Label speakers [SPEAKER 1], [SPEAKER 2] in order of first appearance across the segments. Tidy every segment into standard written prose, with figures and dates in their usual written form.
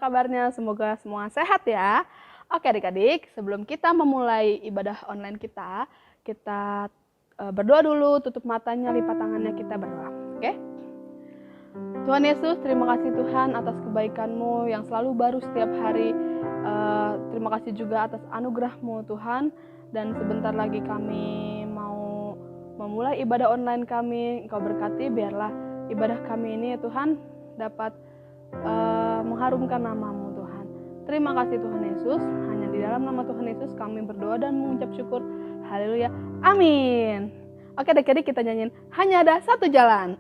[SPEAKER 1] kabarnya? Semoga semua sehat ya. Oke adik-adik, sebelum kita memulai ibadah online kita berdoa dulu, tutup matanya, lipat tangannya, kita berdoa. Oke? Tuhan Yesus, terima kasih Tuhan atas kebaikan-Mu yang selalu baru setiap hari. Terima kasih juga atas anugerah-Mu Tuhan. Dan sebentar lagi kami mau memulai ibadah online kami. Engkau berkati, biarlah ibadah kami ini ya Tuhan dapat mengharumkan nama-Mu Tuhan. Terima kasih Tuhan Yesus. Hanya di dalam nama Tuhan Yesus kami berdoa dan mengucap syukur. Haleluya. Amin. Oke adik-adik, kita nyanyiin Hanya Ada Satu Jalan.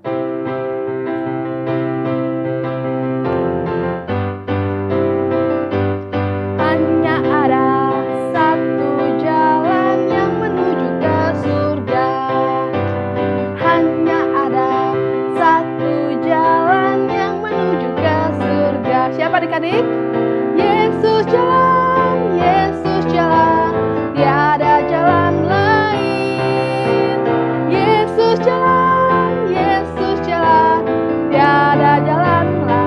[SPEAKER 1] Hanya ada satu jalan yang menuju ke surga. Hanya ada satu jalan yang menuju ke surga. Siapa adik-adik? Yesus jalan, Yesus jalan, tiada jalan lain. Yesus jalan, Yesus jalan, tiada jalan lain.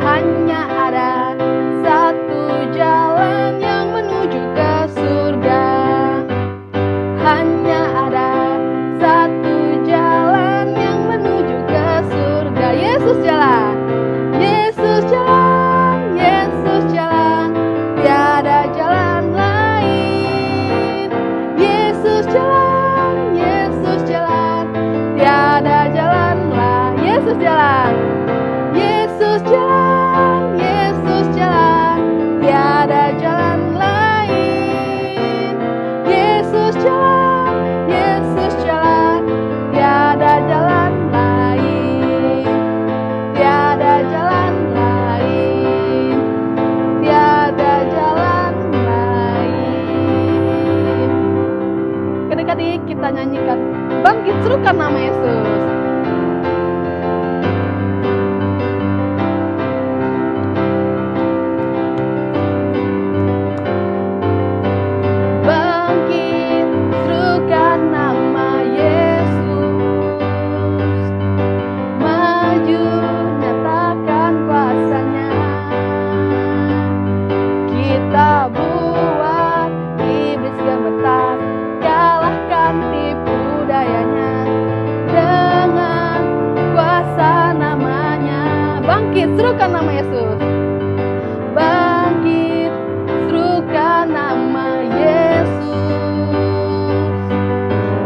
[SPEAKER 1] Hanya ada satu jalan yang menuju ke surga. Hanya ada satu jalan yang menuju ke surga. Yesus jalan, Yesus jalan, Yesus jalan, tiada jalan lain. Yesus jalan, Yesus jalan, tiada jalan lain. Yesus jalan, Yesus jalan, Yesus jalan, tiada jalan lain. Yesus jalan, Yesus jalan, tiada jalan lain. Tiada jalan lain. Tiada jalan lain. Adik-adik, kita nyanyikan Bangkit Serukan Nama Yesus. Bangkit, serukan nama Yesus. Maju, nyatakan kuasanya. Kita buat iblis gemetar, kalahkan tipu dayanya. Dengan kuasa namanya. Bangkit, serukan nama Yesus. Bangkit, serukan nama Yesus.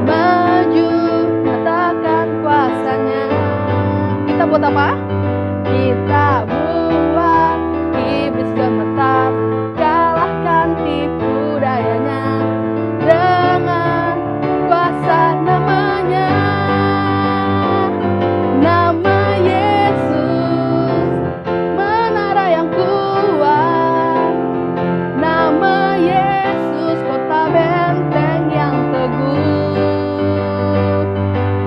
[SPEAKER 1] Maju, nyatakan kuasanya. Kita buat apa? Kita buat iblis gemetar, kalahkan tipu dayanya. Dengan kuasa namanya. Nama Yesus, menara yang kuat. Nama Yesus, kota benteng yang teguh.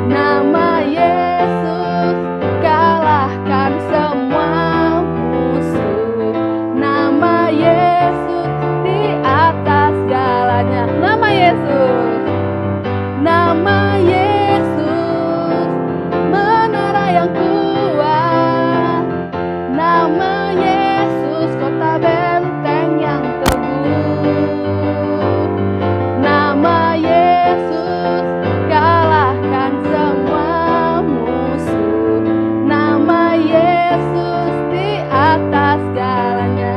[SPEAKER 1] Nama Yesus, kalahkan semua musuh. Nama Yesus, di atas segalanya. Nama Yesus, nama Yesus, menara yang kuat. Nama Yesus, kota benteng yang teguh. Nama Yesus, kalahkan semua musuh. Nama Yesus, di atas segalanya.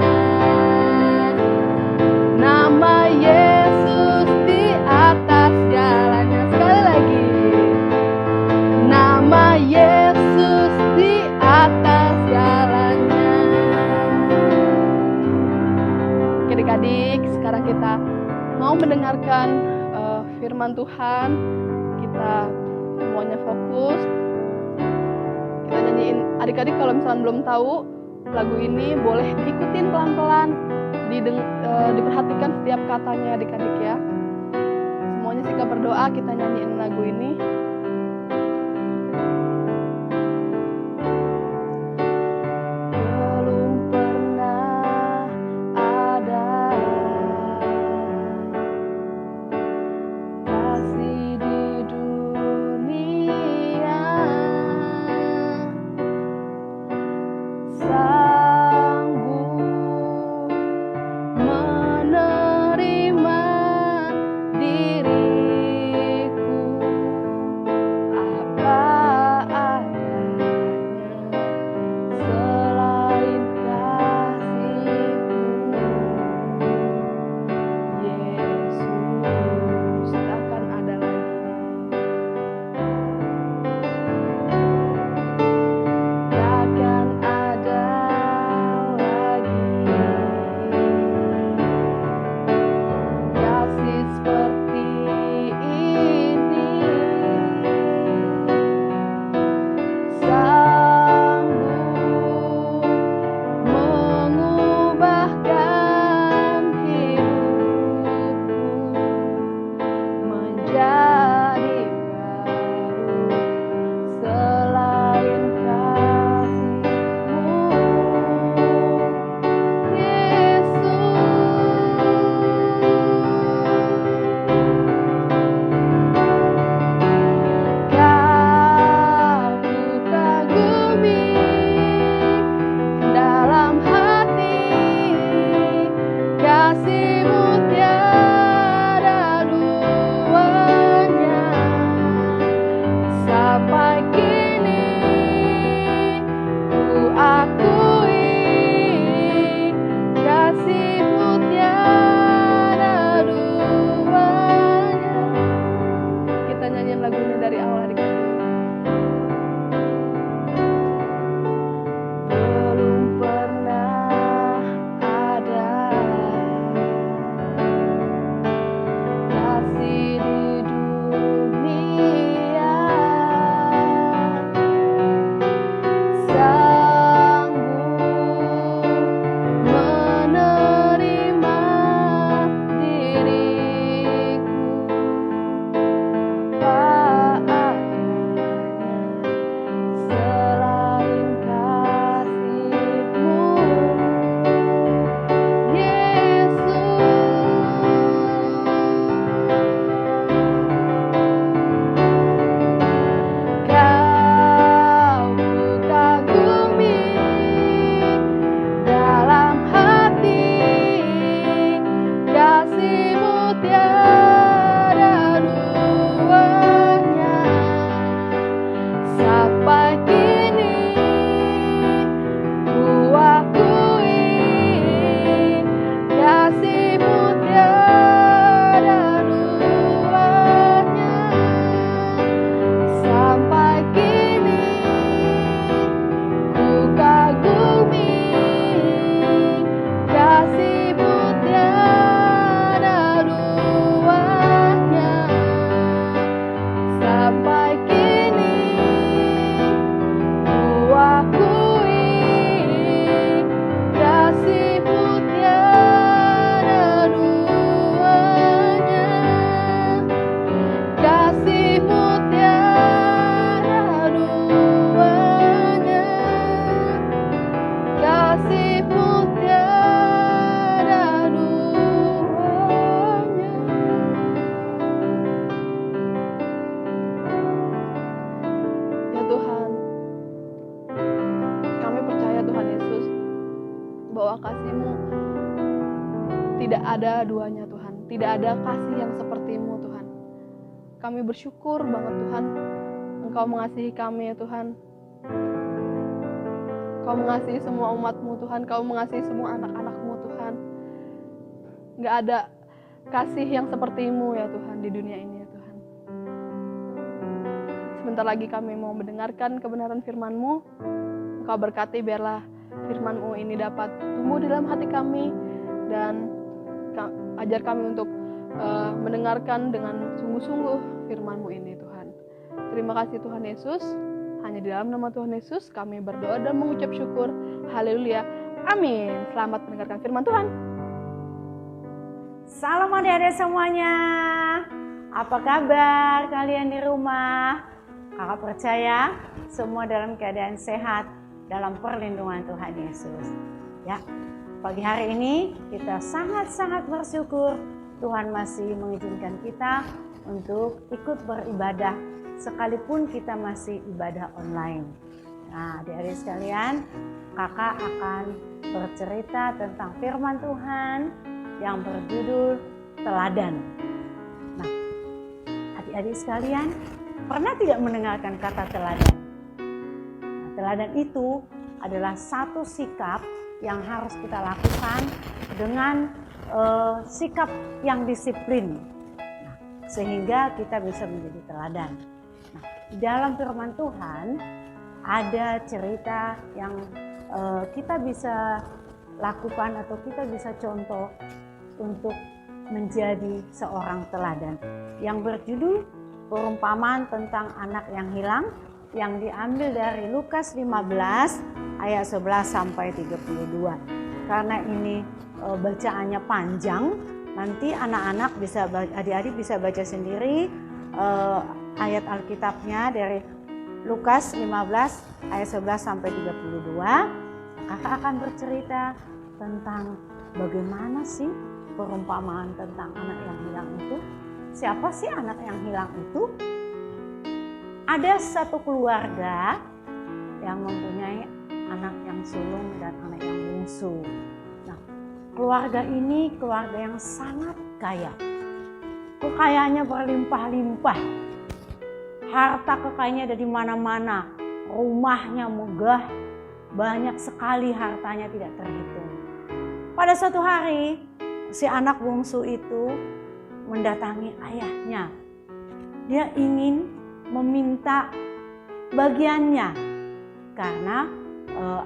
[SPEAKER 1] Nama Yesus, di atas segalanya. Sekali lagi. Nama Yesus, di atas segalanya. Oke adik-adik, sekarang kita mau mendengarkan firman Tuhan. Kita semuanya fokus. Kita nyanyiin. Adik-adik kalau misalnya belum tahu lagu ini, boleh diikutin pelan-pelan, diperhatikan setiap katanya adik-adik ya. Semuanya sikap berdoa, kita nyanyiin lagu ini. Belum pernah ada kasih di dunia ada duanya Tuhan. Tidak ada kasih yang seperti-Mu Tuhan. Kami bersyukur banget Tuhan, Engkau mengasihi kami ya Tuhan. Kau mengasihi semua umat-Mu Tuhan, Kau mengasihi semua anak-anak-Mu Tuhan. Gak ada kasih yang seperti-Mu ya Tuhan di dunia ini ya Tuhan. Sebentar lagi kami mau mendengarkan kebenaran firman-Mu. Engkau berkati biarlah firman-Mu ini dapat tumbuh di dalam hati kami, dan ajar kami untuk mendengarkan dengan sungguh-sungguh firman-Mu ini Tuhan. Terima kasih Tuhan Yesus. Hanya di dalam nama Tuhan Yesus kami berdoa dan mengucap syukur. Haleluya. Amin. Selamat mendengarkan firman Tuhan.
[SPEAKER 2] Salam adik-adik semuanya. Apa kabar kalian di rumah? Kakak percaya semua dalam keadaan sehat dalam perlindungan Tuhan Yesus. Ya, pagi hari ini kita sangat-sangat bersyukur Tuhan masih mengizinkan kita untuk ikut beribadah sekalipun kita masih ibadah online. Nah, adik-adik sekalian, kakak akan bercerita tentang firman Tuhan yang berjudul teladan. Nah, adik-adik sekalian, pernah tidak mendengarkan kata teladan? Nah, teladan itu adalah satu sikap yang harus kita lakukan dengan sikap yang disiplin. Nah, sehingga kita bisa menjadi teladan. Nah, di dalam firman Tuhan ada cerita yang kita bisa lakukan atau kita bisa contoh untuk menjadi seorang teladan, yang berjudul perumpamaan tentang anak yang hilang, yang diambil dari Lukas 15 ayat 11 sampai 32. Karena ini bacaannya panjang, nanti anak-anak bisa, adik-adik bisa baca sendiri ayat Alkitabnya dari Lukas 15 ayat 11 sampai 32. Kakak akan bercerita tentang bagaimana sih perumpamaan tentang anak yang hilang itu. Siapa sih anak yang hilang itu? Ada satu keluarga yang mempunyai anak yang sulung dan anak yang bungsu. Nah, keluarga ini keluarga yang sangat kaya. Kekayaannya berlimpah-limpah. Harta kekayaannya ada di mana-mana. Rumahnya megah, banyak sekali hartanya tidak terhitung. Pada suatu hari, si anak bungsu itu mendatangi ayahnya. Dia ingin meminta bagiannya karena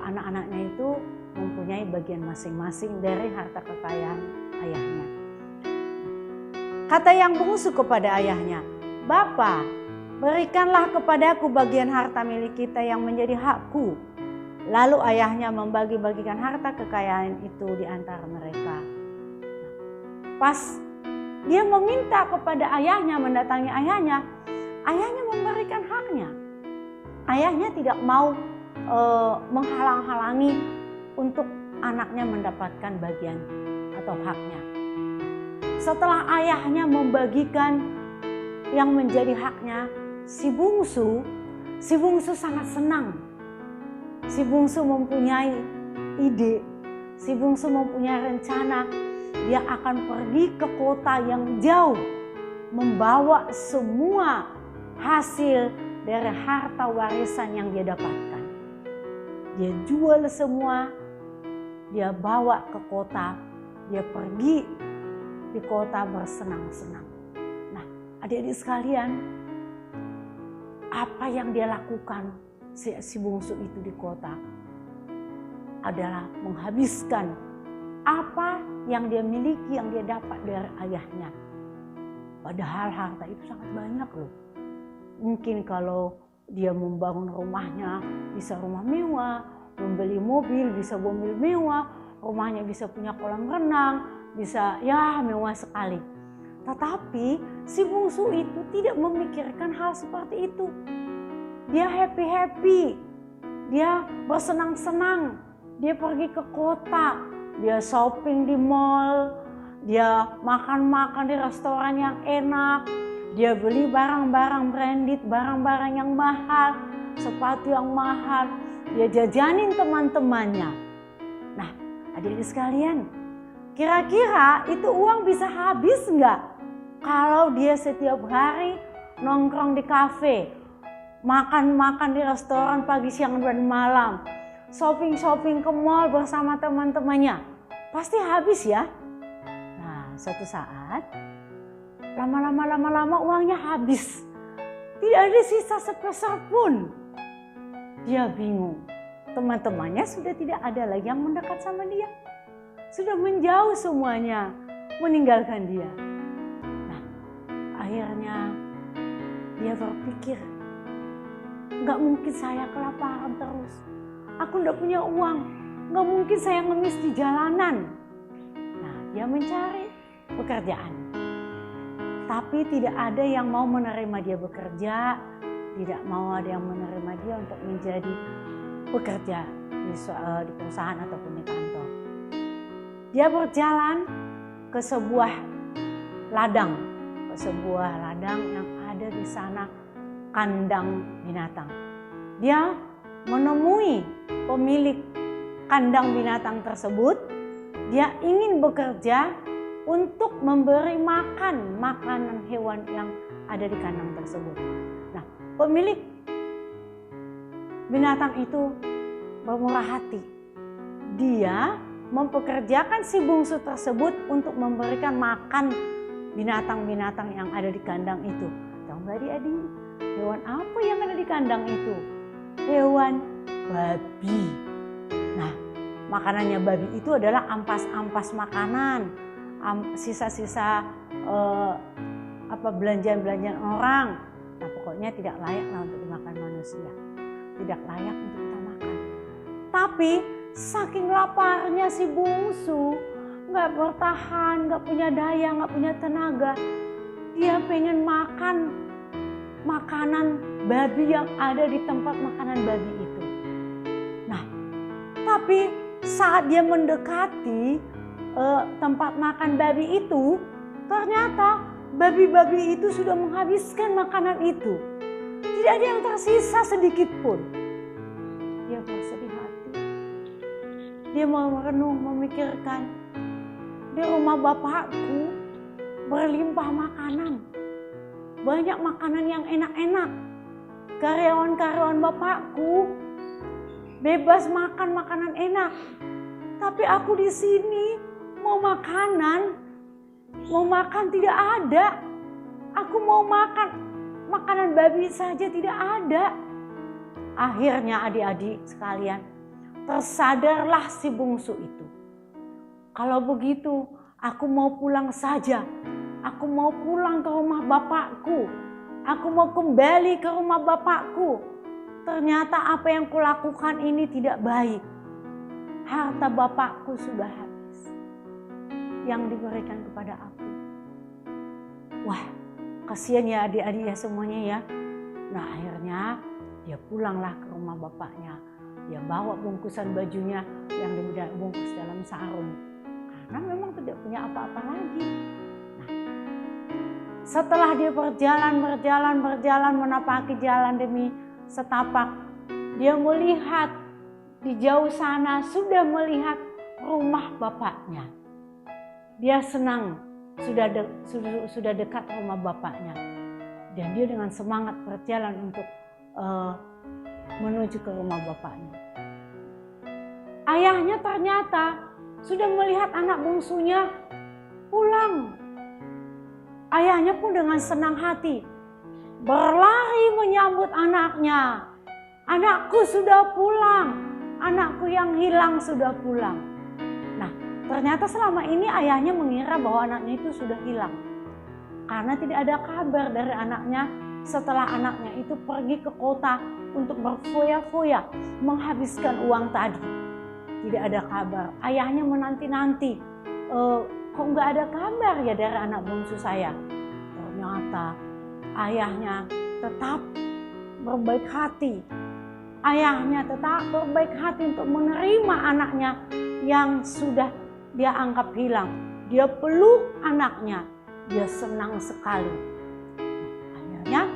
[SPEAKER 2] anak-anaknya itu mempunyai bagian masing-masing dari harta kekayaan ayahnya. Kata yang bungsu kepada ayahnya, "Bapa, berikanlah kepadaku bagian harta milik kita yang menjadi hakku." Lalu ayahnya membagi-bagikan harta kekayaan itu di antara mereka. Pas dia meminta kepada ayahnya, mendatangi ayahnya, ayahnya memberikan haknya. Ayahnya tidak mau menghalang-halangi untuk anaknya mendapatkan bagian atau haknya. Setelah ayahnya membagikan yang menjadi haknya, si bungsu sangat senang. Si bungsu mempunyai ide, si bungsu mempunyai rencana. Dia akan pergi ke kota yang jauh, membawa semua hasil dari harta warisan yang dia dapatkan. Dia jual semua, dia bawa ke kota, dia pergi di kota bersenang-senang. Nah, adik-adik sekalian, apa yang dia lakukan si bungsu itu di kota adalah menghabiskan apa yang dia miliki, yang dia dapat dari ayahnya. Padahal harta itu sangat banyak loh. Mungkin kalau dia membangun rumahnya bisa rumah mewah, membeli mobil bisa mobil mewah, rumahnya bisa punya kolam renang, bisa ya mewah sekali. Tetapi si bungsu itu tidak memikirkan hal seperti itu. Dia happy-happy, dia bersenang-senang, dia pergi ke kota, dia shopping di mall, dia makan-makan di restoran yang enak, dia beli barang-barang branded, barang-barang yang mahal, sepatu yang mahal, dia jajanin teman-temannya. Nah, adik-adik sekalian, Kira-kira itu uang bisa habis nggak kalau dia setiap hari nongkrong di kafe, makan-makan di restoran pagi, siang, dan malam, shopping-shopping ke mall bersama teman-temannya? Pasti habis ya. Nah, suatu saat lama-lama uangnya habis. Tidak ada sisa sepeser pun. Dia bingung. Teman-temannya sudah tidak ada lagi yang mendekat sama dia. Sudah menjauh semuanya, meninggalkan dia. Nah, akhirnya dia berpikir, gak mungkin saya kelaparan terus. Aku gak punya uang, gak mungkin saya ngemis di jalanan. Nah, dia mencari pekerjaan. Tapi tidak ada yang mau menerima dia bekerja, tidak mau ada yang menerima dia untuk menjadi pekerja di perusahaan ataupun di kantor. Dia berjalan ke sebuah ladang yang ada di sana, kandang binatang. Dia menemui pemilik kandang binatang tersebut. Dia ingin bekerja untuk memberi makan makanan hewan yang ada di kandang tersebut. Nah, pemilik binatang itu bermurah hati. Dia mempekerjakan si bungsu tersebut untuk memberikan makan binatang-binatang yang ada di kandang itu. Tahu nggak adik-adik, hewan apa yang ada di kandang itu? Hewan babi. Nah, makanannya babi itu adalah ampas-ampas makanan, sisa-sisa belanjaan-belanjaan orang. Nah, pokoknya tidak layak lah untuk dimakan manusia. Tidak layak untuk kita makan. Tapi saking laparnya si bungsu, gak bertahan, gak punya daya, gak punya tenaga. Dia pengen makan makanan babi yang ada di tempat makanan babi itu. Nah, tapi saat dia mendekati tempat makan babi itu, ternyata babi-babi itu sudah menghabiskan makanan itu. Tidak ada yang tersisa sedikit pun. Dia bersedih hati. Dia mau merenung, memikirkan, di rumah bapakku berlimpah makanan. Banyak makanan yang enak-enak. Karyawan-karyawan bapakku bebas makan makanan enak. Tapi aku di sini mau makan tidak ada. Aku mau makan makanan babi saja tidak ada. Akhirnya adik-adik sekalian, tersadarlah si bungsu itu. Kalau begitu, aku mau pulang saja. Aku mau pulang ke rumah bapakku. Aku mau kembali ke rumah bapakku. Ternyata apa yang kulakukan ini tidak baik. Harta bapakku sudah habis yang diberikan kepada aku. Wah, kasihan ya adik-adik ya semuanya ya. Nah, akhirnya dia pulanglah ke rumah bapaknya. Dia bawa bungkusan bajunya yang dibungkus dalam sarung. Karena memang tidak punya apa-apa lagi. Nah, setelah dia berjalan menapaki jalan demi setapak, dia melihat di jauh sana sudah melihat rumah bapaknya. Dia senang sudah dekat rumah bapaknya. Dan dia dengan semangat berjalan untuk menuju ke rumah bapaknya. Ayahnya ternyata sudah melihat anak bungsunya pulang. Ayahnya pun dengan senang hati berlari menyambut anaknya. Anakku sudah pulang, anakku yang hilang sudah pulang. Nah, ternyata selama ini ayahnya mengira bahwa anaknya itu sudah hilang. Karena tidak ada kabar dari anaknya setelah anaknya itu pergi ke kota untuk berfoya-foya menghabiskan uang tadi. Tidak ada kabar. Ayahnya menanti-nanti. Kok nggak ada kabar ya dari anak bungsu saya? Ternyata ayahnya tetap berbaik hati. Ayahnya tetap berbaik hati untuk menerima anaknya yang sudah dia anggap hilang. Dia peluk anaknya. Dia senang sekali. Akhirnya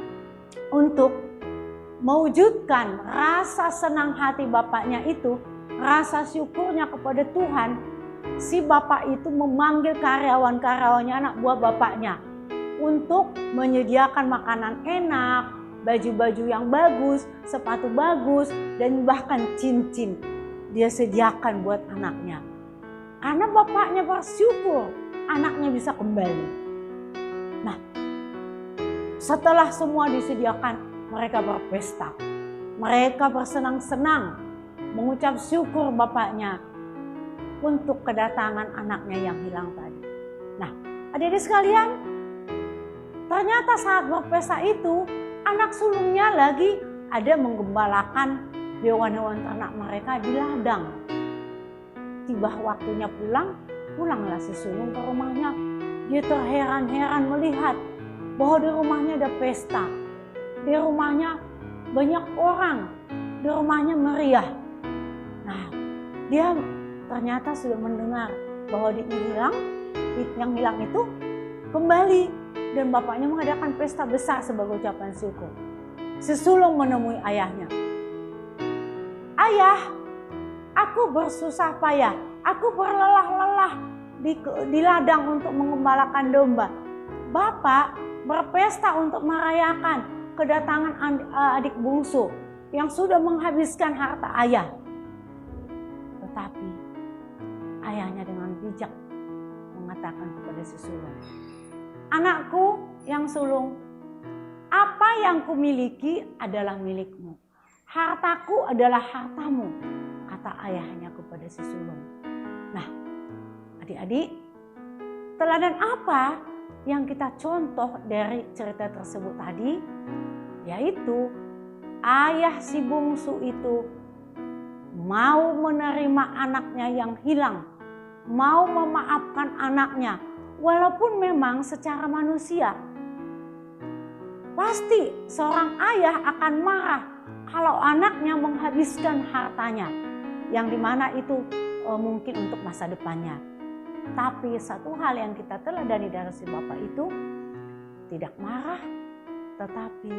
[SPEAKER 2] untuk mewujudkan rasa senang hati bapaknya itu, rasa syukurnya kepada Tuhan, si bapak itu memanggil karyawan-karyawannya, anak buah bapaknya, untuk menyediakan makanan enak, baju-baju yang bagus, sepatu bagus, dan bahkan cincin dia sediakan buat anaknya. Karena bapaknya bersyukur anaknya bisa kembali. Nah, setelah semua disediakan, mereka berpesta. Mereka bersenang-senang mengucap syukur bapaknya untuk kedatangan anaknya yang hilang tadi. Nah, adik-adik sekalian, ternyata saat berpesta itu, anak sulungnya lagi ada menggembalakan hewan-hewan ternak mereka di ladang. Tiba waktunya pulanglah si sulung ke rumahnya. Dia terheran-heran melihat bahwa di rumahnya ada pesta. Di rumahnya banyak orang. Di rumahnya meriah. Nah, dia ternyata sudah mendengar bahwa yang hilang itu kembali. Dan bapaknya mengadakan pesta besar sebagai ucapan syukur. Si sulung menemui ayahnya. Ayah, aku bersusah payah. Aku berlelah-lelah di ladang untuk mengembalakan domba. Bapak berpesta untuk merayakan kedatangan adik bungsu yang sudah menghabiskan harta ayah. Tetapi ayahnya dengan bijak mengatakan kepada si sulung, anakku yang sulung, apa yang kumiliki adalah milikmu. Hartaku adalah hartamu, kata ayahnya kepada si sulung. Nah, adik-adik, teladan apa yang kita contoh dari cerita tersebut tadi? Yaitu ayah si bungsu itu mau menerima anaknya yang hilang, mau memaafkan anaknya. Walaupun memang secara manusia pasti seorang ayah akan marah kalau anaknya menghabiskan hartanya, yang dimana itu mungkin untuk masa depannya. Tapi satu hal yang kita teladani dari si bapak itu, tidak marah, tetapi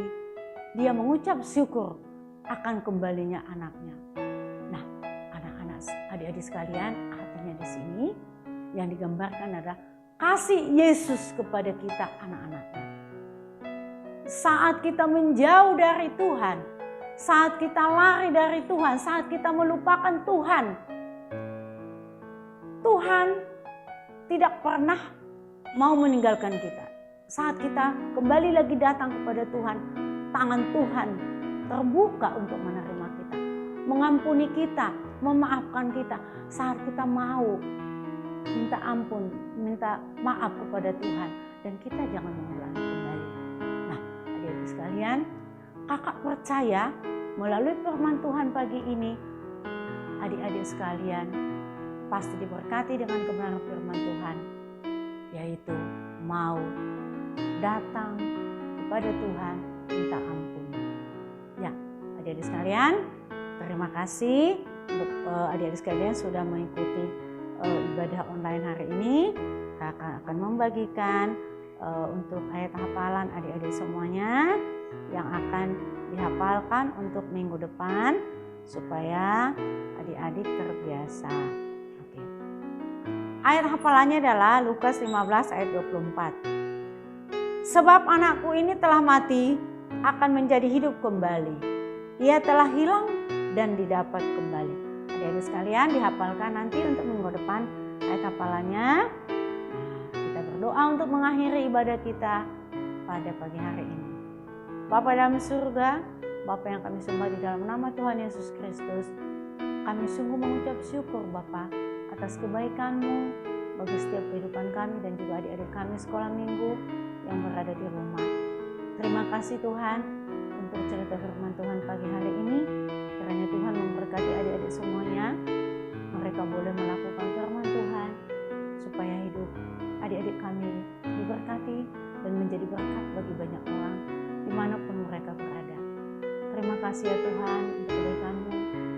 [SPEAKER 2] dia mengucap syukur akan kembalinya anaknya. Nah, anak-anak, adik-adik sekalian, artinya di sini yang digambarkan adalah kasih Yesus kepada kita anak-anaknya. Saat kita menjauh dari Tuhan, saat kita lari dari Tuhan, saat kita melupakan Tuhan, Tuhan tidak pernah mau meninggalkan kita. Saat kita kembali lagi datang kepada Tuhan, tangan Tuhan terbuka untuk menerima kita, mengampuni kita, memaafkan kita. Saat kita mau minta ampun, minta maaf kepada Tuhan, dan kita jangan mengulangi kembali. Nah, adik-adik sekalian, kakak percaya melalui firman Tuhan pagi ini, adik-adik sekalian pasti diberkati dengan kebenaran firman Tuhan, yaitu mau datang kepada Tuhan minta ampun. Ya, adik-adik sekalian, terima kasih untuk adik-adik sekalian sudah mengikuti ibadah online hari ini. Kakak akan membagikan untuk ayat hafalan adik-adik semuanya yang akan dihafalkan untuk minggu depan supaya adik-adik terbiasa. Oke. Ayat hafalannya adalah Lukas 15 ayat 24. Sebab anakku ini telah mati, akan menjadi hidup kembali. Ia telah hilang dan didapat kembali. Adik-adik sekalian, dihafalkan nanti untuk minggu depan ayat hafalannya. Kita berdoa untuk mengakhiri ibadah kita pada pagi hari ini. Bapa dalam surga, Bapa yang kami sembah di dalam nama Tuhan Yesus Kristus, kami sungguh mengucap syukur Bapa atas kebaikan-Mu bagi setiap kehidupan kami dan juga adik-adik kami sekolah minggu yang berada di rumah. Terima kasih Tuhan untuk cerita firman Tuhan pagi hari ini. Kiranya Tuhan memberkati adik-adik semuanya. Mereka boleh melakukan firman Tuhan supaya hidup adik-adik kami diberkati dan menjadi berkat bagi banyak orang dimanapun mereka berada. Terima kasih ya Tuhan untuk kebaikan-Mu,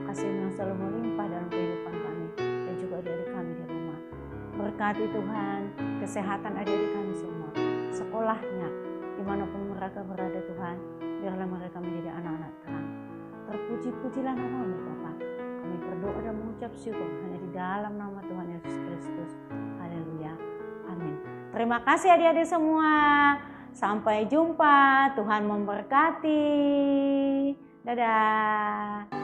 [SPEAKER 2] kasih-Mu yang selalu melimpah dalam kehidupan kami dan juga adik-adik kami di rumah. Berkati Tuhan kesehatan adik-adik kami semua, sekolahnya, dimanapun mereka berada Tuhan, biarlah mereka menjadi anak-anak terang. Terpuji-pujilah nama-Mu Bapa. Kami berdoa dan mengucap syukur hanya di dalam nama Tuhan Yesus. Yesus Kristus. Haleluya. Amin. Terima kasih adik-adik semua. Sampai jumpa. Tuhan memberkati. Dadah.